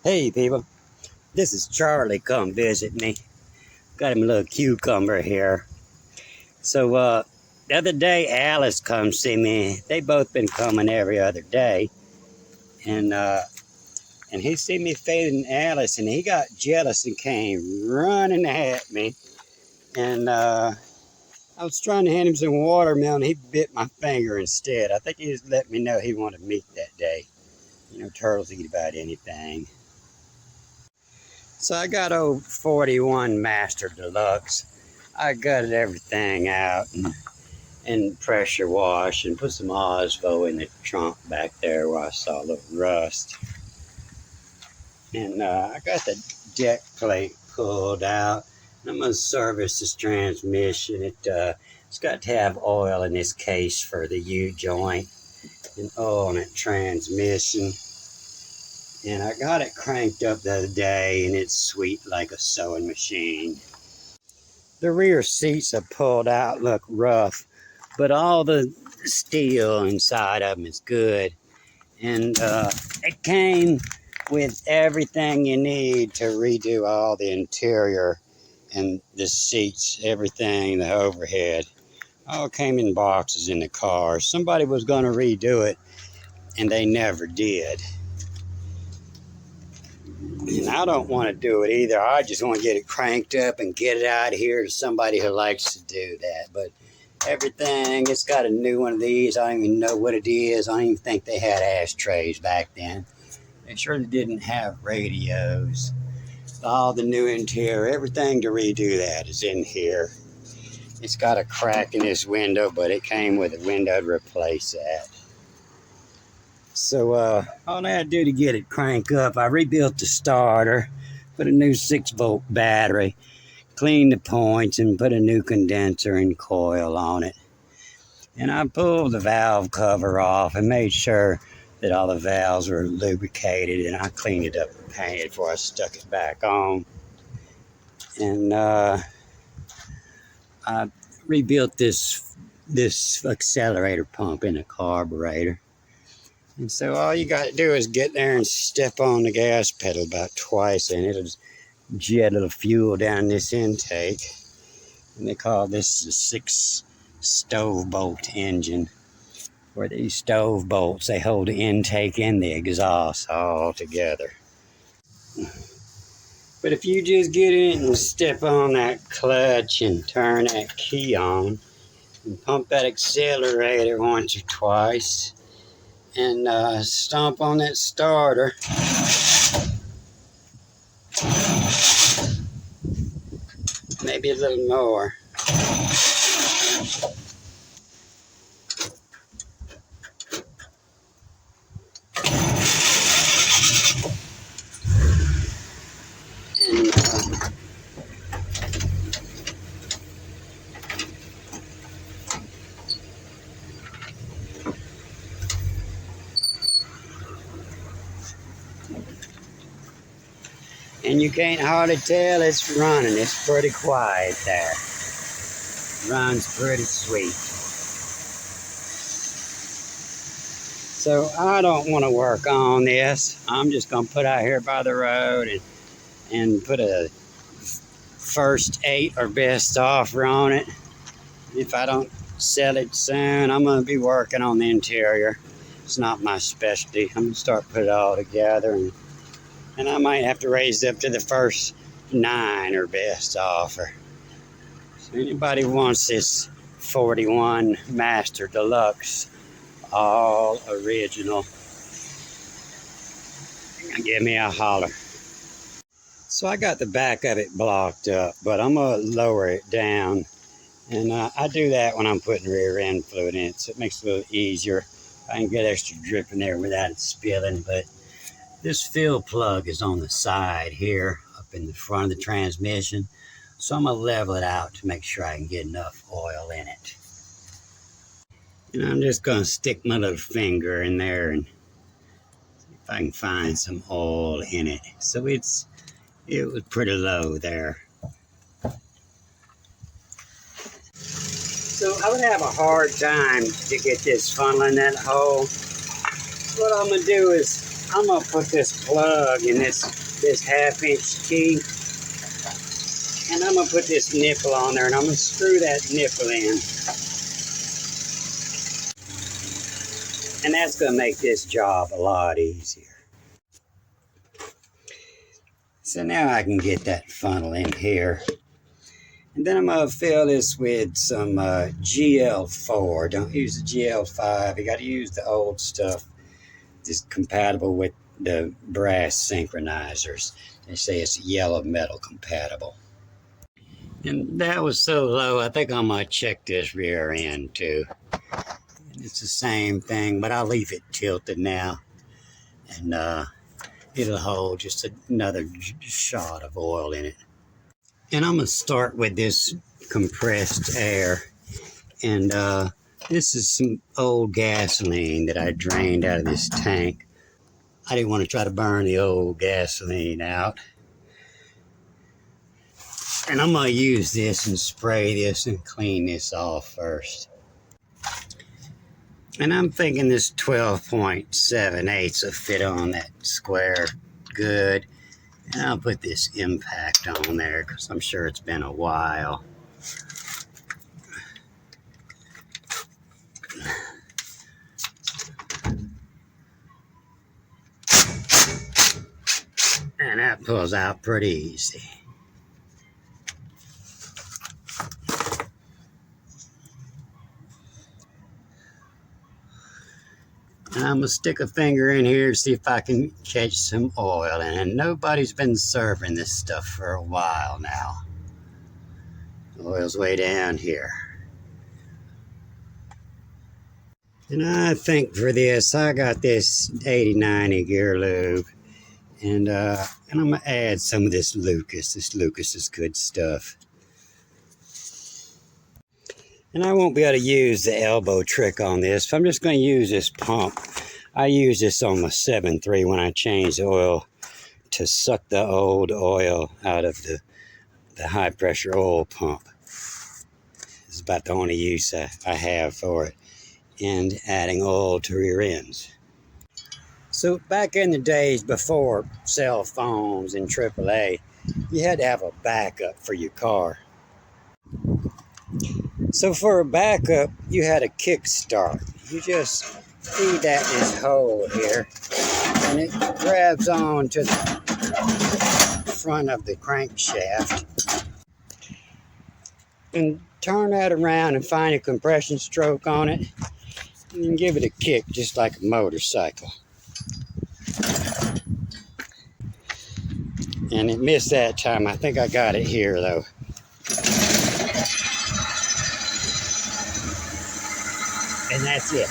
Hey people, this is Charlie come visit me. Got him a little cucumber here. So the other day Alice come see me. They both been coming every other day. And he see me feeding Alice and he got jealous and came running at me. And I was trying to hand him some watermelon. He bit my finger instead. I think he just let me know he wanted meat that day. You know, turtles eat about anything. So I got old 41 Master Deluxe. I gutted everything out and pressure washed and put some Osvo in the trunk back there where I saw a little rust. And I got the deck plate pulled out. I'm going to service this transmission. It's got to have oil in this case for the U-joint and oil in that transmission. And I got it cranked up the other day, and it's sweet like a sewing machine. The rear seats are pulled out, look rough, but all the steel inside of them is good. And it came with everything you need to redo all the interior and the seats, everything, the overhead. All came in boxes in the car. Somebody was going to redo it, and they never did. And I don't want to do it either. I just want to get it cranked up and get it out of here to somebody who likes to do that. But everything, it's got a new one of these. I don't even know what it is. I don't even think they had ashtrays back then. They surely didn't have radios. All the new interior, everything to redo that is in here. It's got a crack in this window, but it came with a window to replace that. So all I had to do to get it cranked up, I rebuilt the starter, put a new 6-volt battery, cleaned the points, and put a new condenser and coil on it. And I pulled the valve cover off and made sure that all the valves were lubricated, and I cleaned it up and painted it before I stuck it back on. And I rebuilt this accelerator pump in the carburetor. And so all you got to do is get there and step on the gas pedal about twice, and it'll jet a little fuel down this intake. And they call this the 6 stove bolt engine. Where these stove bolts, they hold the intake and the exhaust all together. But if you just get in and step on that clutch and turn that key on and pump that accelerator once or twice, and stomp on that starter. Maybe a little more. And you can't hardly tell it's running. It's pretty quiet there. Runs pretty sweet. So I don't want to work on this. I'm just going to put out here by the road and put a first 8 or best offer on it. If I don't sell it soon, I'm going to be working on the interior. It's not my specialty. I'm going to start putting it all together, and I might have to raise it up to the first 9 or best offer. So anybody wants this 41 Master Deluxe, all original, give me a holler. So I got the back of it blocked up, but I'm going to lower it down. And I do that when I'm putting rear end fluid in it, so it makes it a little easier. I can get extra drip in there without it spilling, but this fill plug is on the side here, up in the front of the transmission. So I'm going to level it out to make sure I can get enough oil in it. And I'm just going to stick my little finger in there and see if I can find some oil in it. So it was pretty low there. So I would have a hard time to get this funnel in that hole. What I'm going to do is I'm gonna put this plug in this half-inch T, and I'm gonna put this nipple on there, and I'm gonna screw that nipple in. And that's gonna make this job a lot easier. So now I can get that funnel in here. And then I'm gonna fill this with some GL4. Don't use the GL5, you gotta use the old stuff that's compatible with the brass synchronizers. They say it's yellow metal compatible. And that was so low, I think I'm gonna check this rear end too. It's the same thing, but I'll leave it tilted now. And it'll hold just another shot of oil in it. And I'm gonna start with this compressed air. And this is some old gasoline that I drained out of this tank. I didn't want to try to burn the old gasoline out. And I'm gonna use this and spray this and clean this off first. And I'm thinking this 12.78 will fit on that square good. And I'll put this impact on there because I'm sure it's been a while. And that pulls out pretty easy. And I'm gonna stick a finger in here to see if I can catch some oil. And nobody's been serving this stuff for a while now. The oil's way down here. And I think for this, I got this 80/90 gear lube. And I'm gonna add some of this Lucas. This Lucas is good stuff. And I won't be able to use the elbow trick on this. I'm just going to use this pump. I use this on my 7.3 when I change the oil to suck the old oil out of the high pressure oil pump. It's about the only use I have for it. And adding oil to rear ends. So back in the days before cell phones and AAA, you had to have a backup for your car. So for a backup, you had a kickstart. You just feed that in this hole here, and it grabs on to the front of the crankshaft. And turn that around and find a compression stroke on it, and then give it a kick just like a motorcycle. And it missed that time. I think I got it here though. And that's it.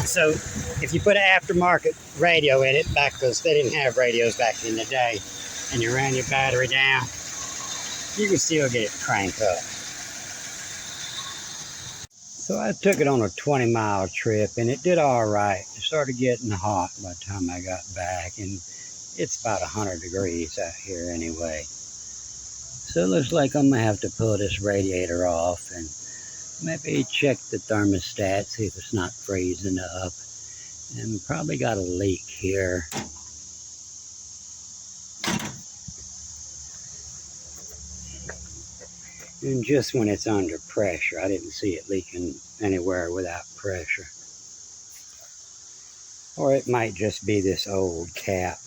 So if you put an aftermarket radio in it, back because they didn't have radios back in the day, and you ran your battery down, you can still get it cranked up. So I took it on a 20-mile trip, and it did all right. It started getting hot by the time I got back, and it's about 100 degrees out here anyway. So it looks like I'm gonna have to pull this radiator off and maybe check the thermostat, see if it's not freezing up. And probably got a leak here. And just when it's under pressure, I didn't see it leaking anywhere without pressure. Or it might just be this old cap.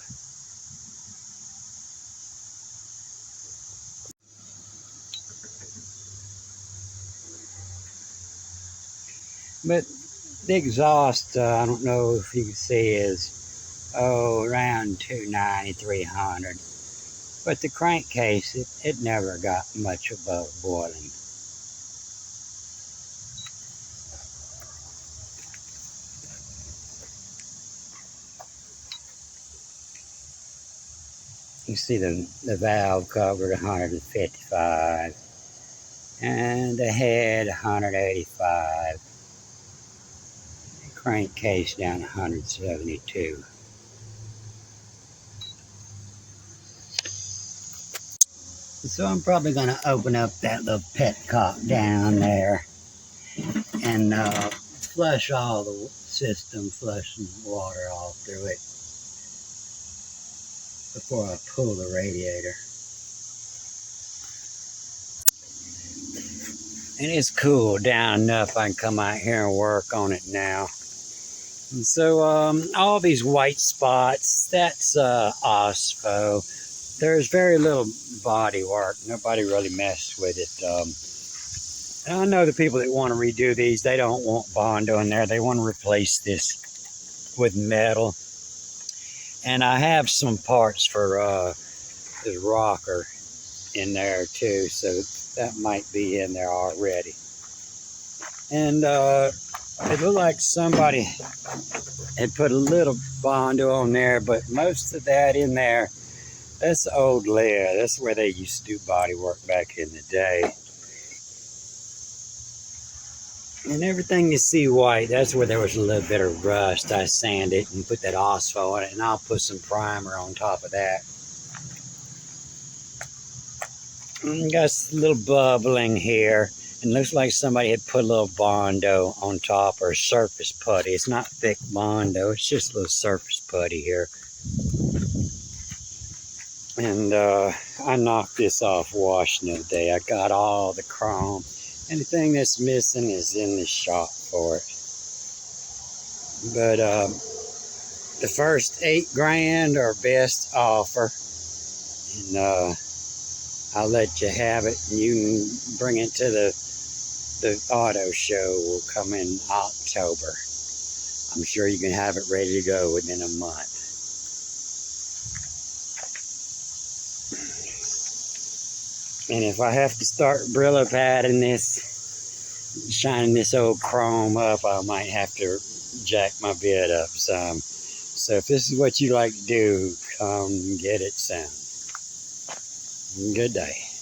But the exhaust, I don't know if you can see, is around 290, 300. But the crankcase, it never got much above boiling. You see the valve covered 155 and the head 185. The crankcase down 172. So I'm probably going to open up that little petcock down there and flush all the system, flushing water off through it before I pull the radiator. And it's cooled down enough I can come out here and work on it now. And so all these white spots, that's OSPO. There's very little body work. Nobody really messed with it. And I know the people that want to redo these, they don't want Bondo in there. They want to replace this with metal. And I have some parts for this rocker in there too, so that might be in there already. And it looked like somebody had put a little Bondo on there, but most of that in there, that's old lead. That's where they used to do body work back in the day. And everything you see white, that's where there was a little bit of rust. I sand it and put that OSPO on it, and I'll put some primer on top of that. And got a little bubbling here, and looks like somebody had put a little Bondo on top, or surface putty. It's not thick Bondo, it's just a little surface putty here. And I knocked this off washing the other day. I got all the chrome. Anything that's missing is in the shop for it. But the first $8,000 are best offer. And I'll let you have it. And you can bring it to the auto show. Will come in October. I'm sure you can have it ready to go within a month. And if I have to start Brillo padding this, shining this old chrome up, I might have to jack my bid up some. So if this is what you like to do, come get it soon. Good day.